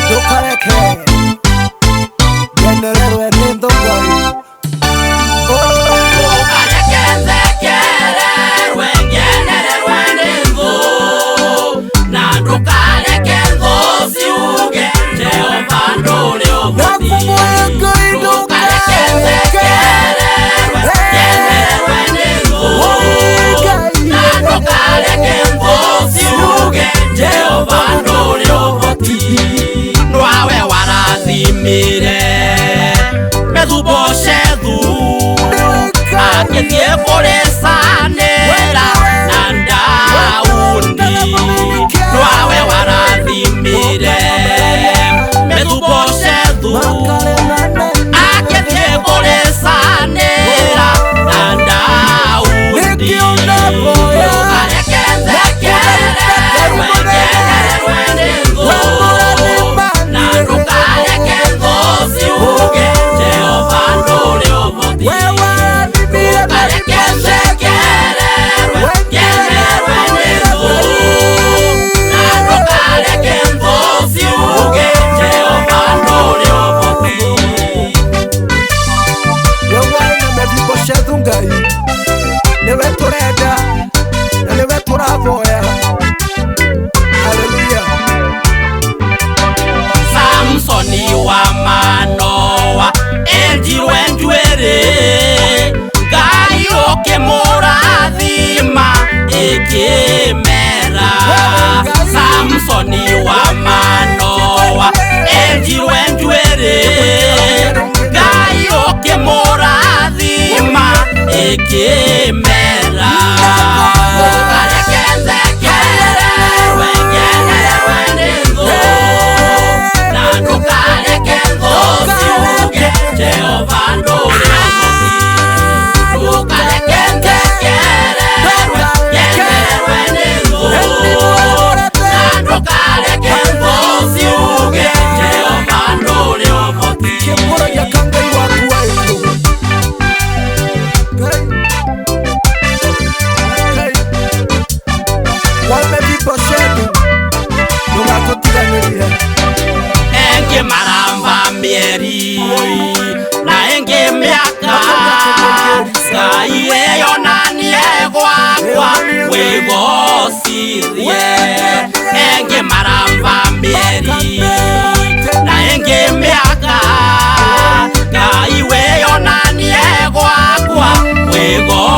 Dukareke genererwe n'indongoyi Aketie koresanera nandaundi Nwawe warathimire Methuboshethu Aketie koresanera nandaundi Newe turenda na newe turavoya. Haleluya. Samsoni wa Manoa enjirwe njwere Ngai ukimurathima ikimera Samsoni wa Manoa enjirwe njwere Ngai ukimurathima ikimera Enge maramba mieri na enge miaka Ngai eyonanie gwakwa wigocirie Enge maramba mieri na enge miaka Ngai eyonanie gwakwa wigocirie